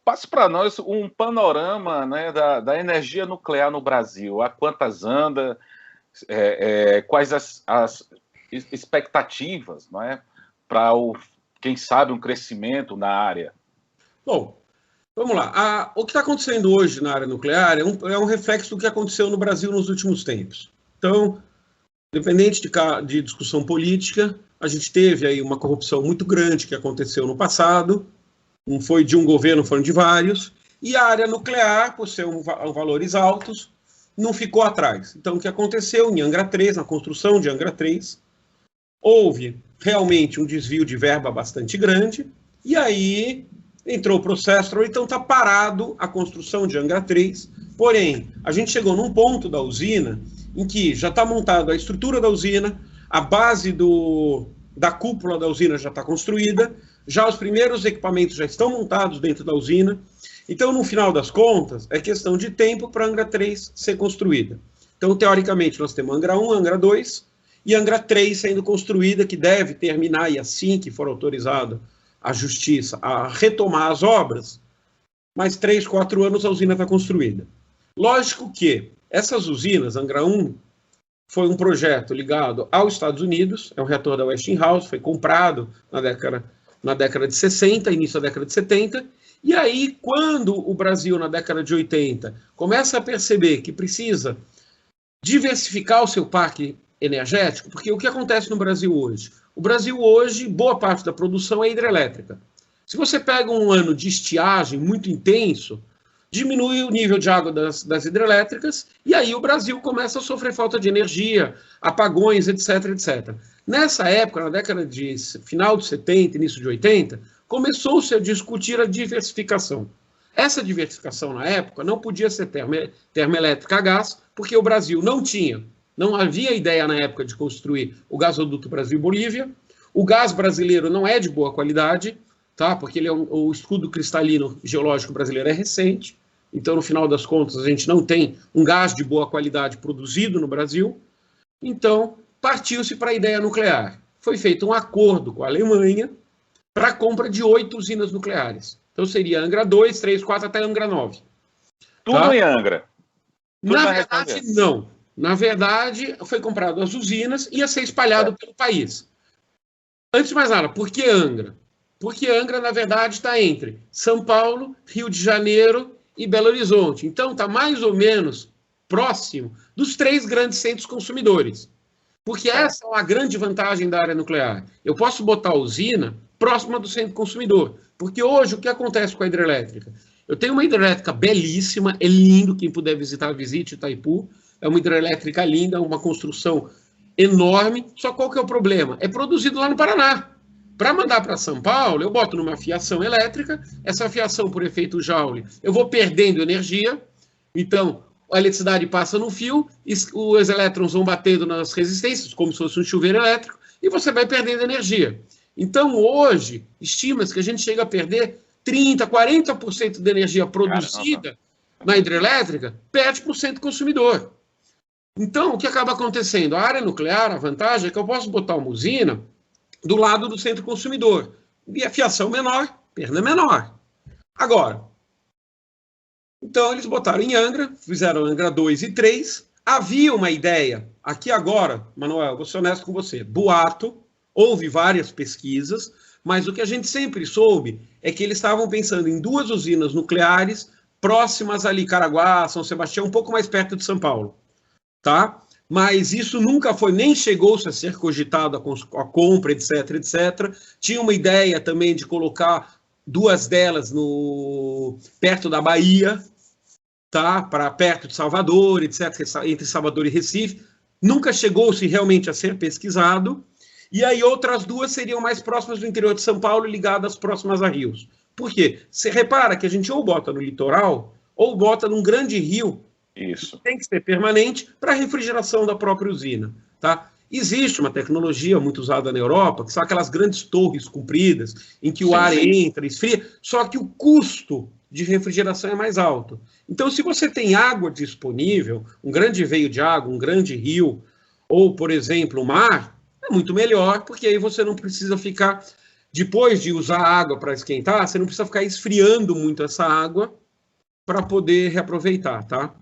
passe para nós um panorama, né, da energia nuclear no Brasil. A quantas anda, quais as expectativas, não é, para, quem sabe, um crescimento na área? Bom, vamos lá. O que está acontecendo hoje na área nuclear é um reflexo do que aconteceu no Brasil nos últimos tempos. Então, independente de discussão política, a gente teve aí uma corrupção muito grande que aconteceu no passado, não foi de um governo, foram de vários, e a área nuclear, por ser valores altos, não ficou atrás. Então, o que aconteceu em Angra 3, na construção de Angra 3, houve realmente um desvio de verba bastante grande, e aí entrou o processo, então está parado a construção de Angra 3, porém, a gente chegou num ponto da usina em que já está montada a estrutura da usina, a base da cúpula da usina já está construída, já os primeiros equipamentos já estão montados dentro da usina. Então, no final das contas, é questão de tempo para a Angra 3 ser construída. Então, teoricamente, nós temos Angra 1, Angra 2 e Angra 3 sendo construída, que deve terminar, e assim que for autorizado a Justiça a retomar as obras, mais 3, 4 anos a usina está construída. Lógico que essas usinas, Angra 1, foi um projeto ligado aos Estados Unidos, é um reator da Westinghouse, foi comprado na década de 60, início da década de 70, e aí, quando o Brasil, na década de 80, começa a perceber que precisa diversificar o seu parque energético, porque o que acontece no Brasil hoje? O Brasil hoje, boa parte da produção é hidrelétrica. Se você pega um ano de estiagem muito intenso, diminui o nível de água das hidrelétricas, e aí o Brasil começa a sofrer falta de energia, apagões, etc, etc. Nessa época, na década de final de 70, início de 80, começou-se a discutir a diversificação. Essa diversificação, na época, não podia ser termoelétrica a gás, porque o Brasil não havia ideia na época de construir o gasoduto Brasil-Bolívia, o gás brasileiro não é de boa qualidade, tá? Porque o estudo cristalino geológico brasileiro é recente, então, no final das contas, a gente não tem um gás de boa qualidade produzido no Brasil, então partiu-se para a ideia nuclear. Foi feito um acordo com a Alemanha para a compra de 8 usinas nucleares. Então, seria Angra 2, 3, 4, até Angra 9. Tudo tá? Em Angra? Tudo na verdade, não. Na verdade, foi comprado as usinas e ia ser espalhado pelo país. Antes de mais nada, por que Angra? Porque Angra, na verdade, está entre São Paulo, Rio de Janeiro e Belo Horizonte. Então, está mais ou menos próximo dos 3 grandes centros consumidores. Porque essa é uma grande vantagem da área nuclear. Eu posso botar a usina próxima do centro consumidor. Porque hoje, o que acontece com a hidrelétrica? Eu tenho uma hidrelétrica belíssima, é lindo, quem puder visitar, visite Itaipu. É uma hidrelétrica linda, uma construção enorme. Só qual que é o problema? É produzido lá no Paraná. Para mandar para São Paulo, eu boto numa fiação elétrica, essa fiação, por efeito Joule, eu vou perdendo energia, então a eletricidade passa no fio, os elétrons vão batendo nas resistências, como se fosse um chuveiro elétrico, e você vai perdendo energia. Então, hoje, estima-se que a gente chega a perder 30%, 40% da energia produzida na hidrelétrica, perde para o centro consumidor. Então, o que acaba acontecendo? A área nuclear, a vantagem é que eu posso botar uma usina do lado do centro consumidor. E a fiação menor, perda menor. Agora, então eles botaram em Angra, fizeram Angra 2 e 3. Havia uma ideia, aqui agora, Manuel, vou ser honesto com você, boato, houve várias pesquisas, mas o que a gente sempre soube é que eles estavam pensando em 2 usinas nucleares próximas ali, Caraguá, São Sebastião, um pouco mais perto de São Paulo. Tá? Mas isso nunca foi, nem chegou-se a ser cogitado a compra, etc, etc. Tinha uma ideia também de colocar 2 delas perto da Bahia, tá? Para perto de Salvador, etc, entre Salvador e Recife. Nunca chegou-se realmente a ser pesquisado. E aí outras 2 seriam mais próximas do interior de São Paulo, ligadas próximas a rios. Por quê? Você repara que a gente ou bota no litoral, ou bota num grande rio. Isso. Tem que ser permanente para a refrigeração da própria usina. Tá? Existe uma tecnologia muito usada na Europa, que são aquelas grandes torres compridas, em que o ar entra, esfria, só que o custo de refrigeração é mais alto. Então, se você tem água disponível, um grande veio de água, um grande rio, ou, por exemplo, o mar, é muito melhor, porque aí você não precisa ficar depois de usar a água para esquentar, você não precisa ficar esfriando muito essa água para poder reaproveitar, tá?